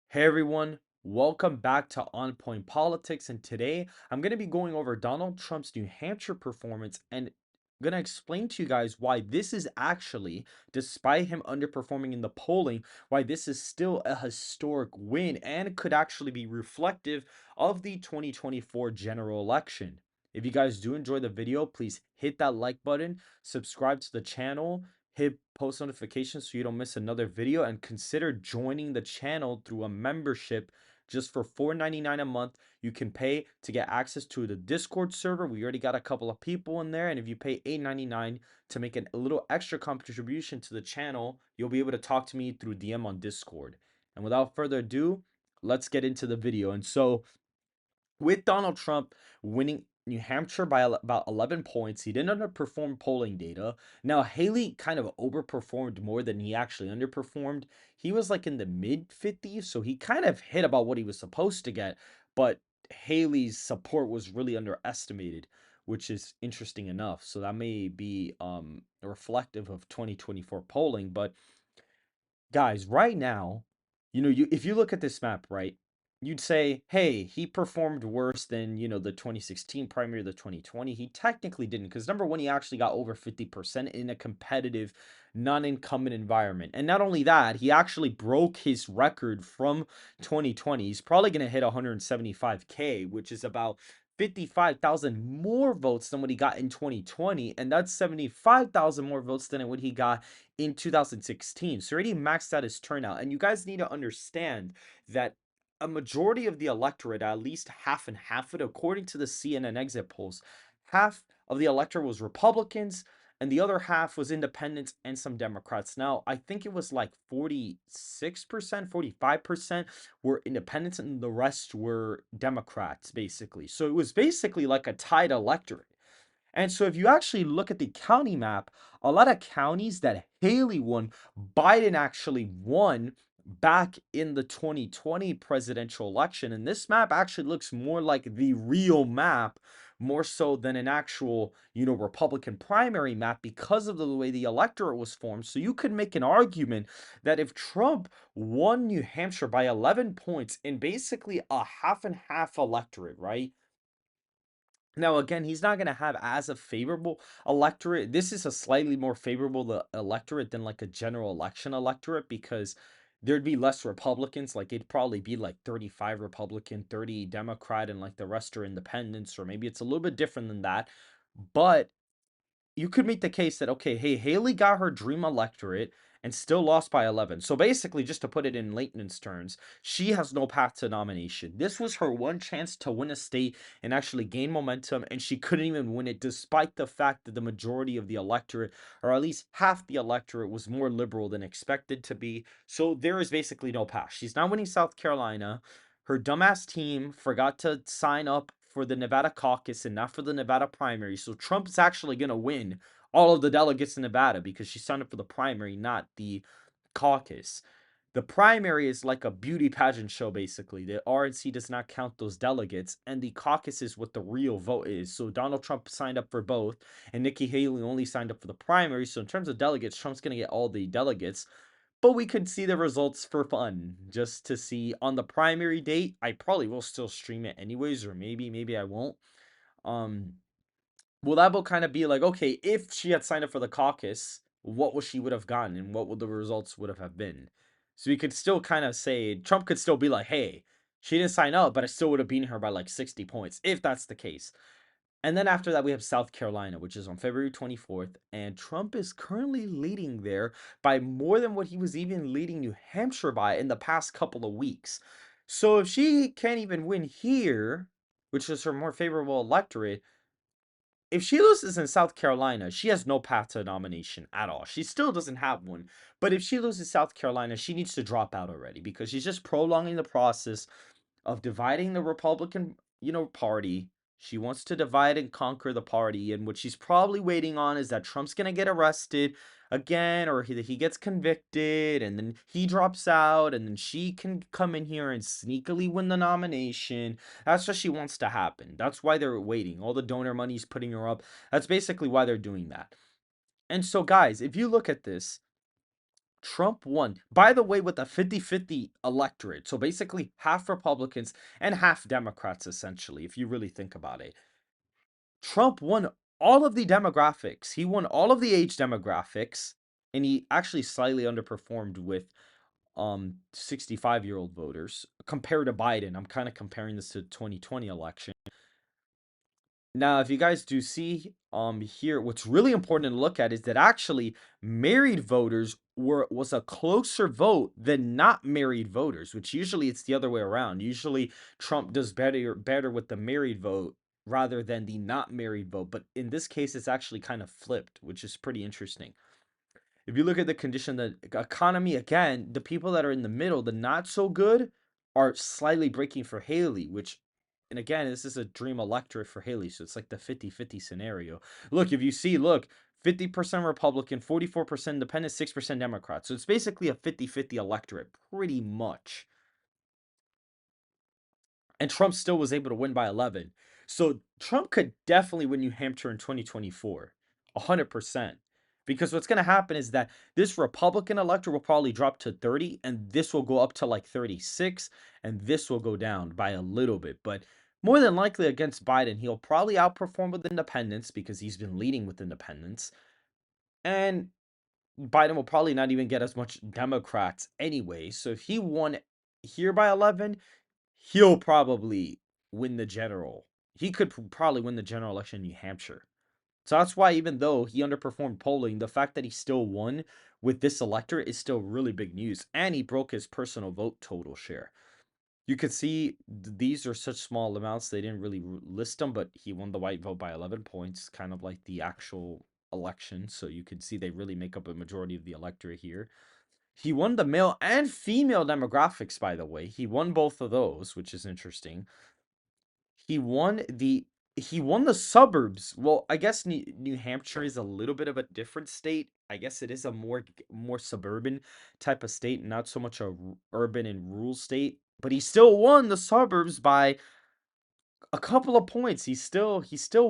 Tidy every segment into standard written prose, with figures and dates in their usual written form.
Hey everyone, welcome back to On Point Politics. And today I'm going to be going over Donald Trump's New Hampshire performance and going to explain to you guys why this is actually, despite him underperforming in the polling, why this is still a historic win and could actually be reflective of the 2024 general election. If you guys do enjoy the video, please hit that like button, subscribe to the channel, hit post notifications so you don't miss another video, and consider joining the channel through a membership just for $4.99 a month. You can pay to get access to the Discord server. We already got a couple of people in there, and if you pay $8.99 to make a little extra contribution to the channel, you'll be able to talk to me through DM on Discord. And without further ado, let's get into the video. And so with Donald Trump winning New Hampshire by about 11 points, he didn't underperform polling data. Now, Haley kind of overperformed more than he actually underperformed. He was like in the mid 50s, so he kind of hit about what he was supposed to get, but Haley's support was really underestimated, which is interesting enough. So that may be reflective of 2024 polling, but guys, right now, if you look at this map, right, you'd say, hey, he performed worse than, the 2016 primary, the 2020. He technically didn't, because number one, he actually got over 50% in a competitive, non-incumbent environment. And not only that, he actually broke his record from 2020. He's probably going to hit 175K, which is about 55,000 more votes than what he got in 2020. And that's 75,000 more votes than what he got in 2016. So already maxed out his turnout. And you guys need to understand that a majority of the electorate, at least half and half of it, according to the CNN exit polls, half of the electorate was Republicans and the other half was independents and some Democrats. Now, I think it was like 46%, 45% were independents and the rest were Democrats, basically. So it was basically like a tied electorate. And so if you actually look at the county map, a lot of counties that Haley won, Biden actually won back in the 2020 presidential election. And this map actually looks more like the real map, more so than an actual, Republican primary map because of the way the electorate was formed. So you could make an argument that if Trump won New Hampshire by 11 points in basically a half and half electorate, right? Now, again, he's not going to have as a favorable electorate. This is a slightly more favorable electorate than like a general election electorate because there'd be less Republicans. Like it'd probably be like 35 Republican, 30 Democrat, and like the rest are independents, or maybe it's a little bit different than that. But you could make the case that, okay, hey, Haley got her dream electorate and still lost by 11. So basically, just to put it in layman's terms, she has no path to nomination. This was her one chance to win a state and actually gain momentum, and she couldn't even win it, despite the fact that the majority of the electorate, or at least half the electorate, was more liberal than expected to be. So there is basically no path. She's not winning South Carolina. Her dumbass team forgot to sign up for the Nevada caucus and not for the Nevada primary. So Trump's actually going to win all of the delegates in Nevada because she signed up for the primary, not the caucus. The primary is like a beauty pageant show, basically. The RNC does not count those delegates, and the caucus is what the real vote is. So Donald Trump signed up for both, and Nikki Haley only signed up for the primary. So in terms of delegates, Trump's going to get all the delegates. But we could see the results for fun, just to see on the primary date. I probably will still stream it anyways, or maybe I won't. Um, well, that will kind of be like, okay, if she had signed up for the caucus, what would she would have gotten, and what would the results would have been? So we could still kind of say Trump could still be like, hey, she didn't sign up, but I still would have beaten her by like 60 points, if that's the case. And then after that, we have South Carolina, which is on February 24th. And Trump is currently leading there by more than what he was even leading New Hampshire by in the past couple of weeks. So if she can't even win here, which is her more favorable electorate, if she loses in South Carolina, she has no path to a nomination at all. She still doesn't have one. But if she loses South Carolina, she needs to drop out already because she's just prolonging the process of dividing the Republican, party. She wants to divide and conquer the party, and what she's probably waiting on is that Trump's gonna get arrested again, or he gets convicted, and then he drops out, and then she can come in here and sneakily win the nomination. That's what she wants to happen. That's why they're waiting. All the donor money's putting her up. That's basically why they're doing that. And so, guys, if you look at this, Trump won, by the way, with a 50-50 electorate. So basically, half Republicans and half Democrats, essentially, if you really think about it. Trump won all of the demographics. He won all of the age demographics, and he actually slightly underperformed with 65-year-old voters compared to Biden. I'm kind of comparing this to the 2020 election. Now, if you guys do see here, what's really important to look at is that actually married voters was a closer vote than not married voters, which usually it's the other way around. Usually Trump does better with the married vote rather than the not married vote. But in this case, it's actually kind of flipped, which is pretty interesting. If you look at the condition of the economy, again, the people that are in the middle, the not so good, are slightly breaking for Haley, which, and again, this is a dream electorate for Haley. So it's like the 50-50 scenario. Look, if you see, look, 50% Republican, 44% independent, 6% Democrat. So it's basically a 50-50 electorate, pretty much. And Trump still was able to win by 11. So Trump could definitely win New Hampshire in 2024, 100%. Because what's going to happen is that this Republican electorate will probably drop to 30, and this will go up to like 36, and this will go down by a little bit. But more than likely against Biden, he'll probably outperform with independents because he's been leading with independents. And Biden will probably not even get as much Democrats anyway. So if he won here by 11, he'll probably win the general. He could probably win the general election in New Hampshire. So that's why, even though he underperformed polling, the fact that he still won with this electorate is still really big news. And he broke his personal vote total share. You could see these are such small amounts, they didn't really list them, but he won the white vote by 11 points, kind of like the actual election. So you could see they really make up a majority of the electorate here. He won the male and female demographics, by the way. He won both of those, which is interesting. He won the suburbs. Well, I guess New Hampshire is a little bit of a different state. I guess it is a more suburban type of state, not so much a urban and rural state. But he still won the suburbs by a couple of points. He still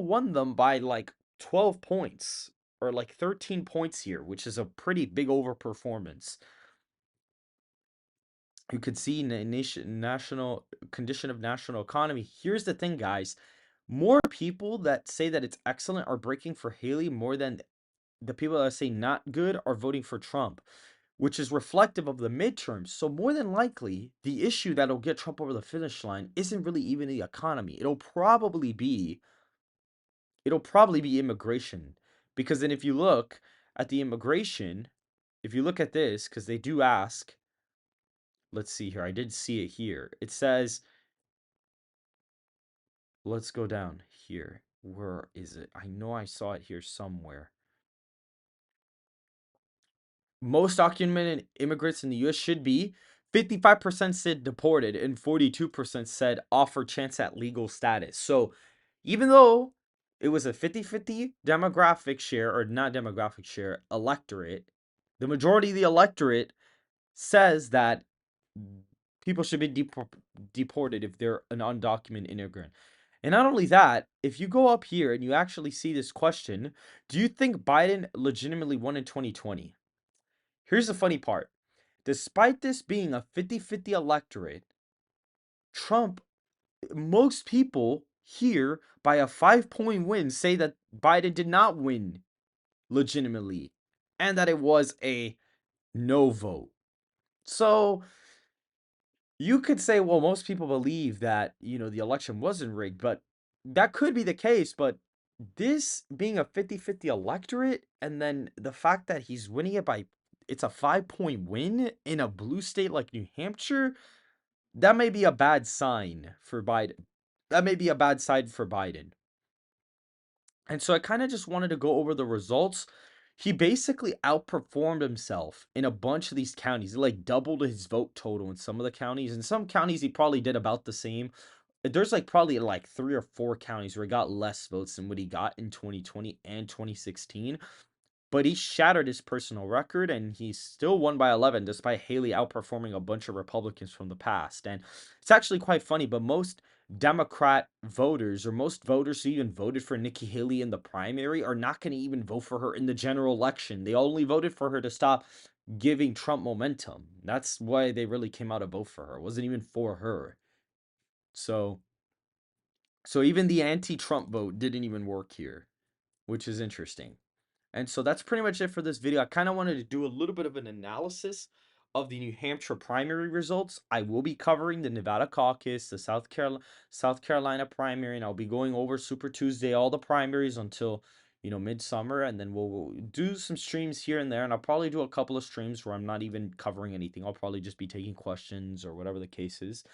won them by like 12 points or like 13 points here, which is a pretty big overperformance. You could see national condition of national economy. Here's the thing, guys. More people that say that it's excellent are breaking for Haley more than the people that say not good are voting for Trump, which is reflective of the midterms. So more than likely, the issue that'll get Trump over the finish line isn't really even the economy. It'll probably be immigration. Because then if you look at the immigration, if you look at this, because they do ask, let's see here. I did see it here. It says, let's go down here. Where is it? I know I saw it here somewhere. Most documented immigrants in the US should be 55% said deported and 42% said offer chance at legal status. So even though it was a 50-50 demographic share, or not demographic share, electorate, the majority of the electorate says that people should be deported if they're an undocumented immigrant. And not only that, if you go up here and you actually see this question, do you think Biden legitimately won in 2020? Here's the funny part. Despite this being a 50-50 electorate, Trump, most people here by a 5-point win say that Biden did not win legitimately and that it was a no vote. So you could say, well, most people believe that, the election wasn't rigged, but that could be the case. But this being a 50-50 electorate, and then the fact that he's winning it by, it's a 5-point win in a blue state like New Hampshire, that may be a bad sign for Biden. That may be a bad sign for Biden. And so I kind of just wanted to go over the results. He basically outperformed himself in a bunch of these counties. He like doubled his vote total in some of the counties. In some counties, he probably did about the same. There's like probably like 3 or 4 counties where he got less votes than what he got in 2020 and 2016. But he shattered his personal record and he still won by 11 despite Haley outperforming a bunch of Republicans from the past. And it's actually quite funny, but most Democrat voters or most voters who even voted for Nikki Haley in the primary are not going to even vote for her in the general election. They only voted for her to stop giving Trump momentum. That's why they really came out to vote for her. It wasn't even for her. So so even the anti-Trump vote didn't even work here, which is interesting. And so that's pretty much it for this video. I kind of wanted to do a little bit of an analysis of the New Hampshire primary results. I will be covering the Nevada caucus, the South Carolina primary, and I'll be going over Super Tuesday, all the primaries until, midsummer, and then we'll do some streams here and there, and I'll probably do a couple of streams where I'm not even covering anything. I'll probably just be taking questions or whatever the case is.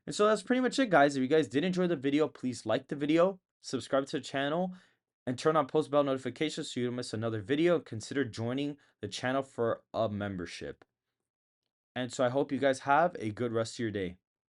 And so that's pretty much it, guys. If you guys did enjoy the video, please like the video, subscribe to the channel, and turn on post bell notifications so you don't miss another video. Consider joining the channel for a membership. And so I hope you guys have a good rest of your day.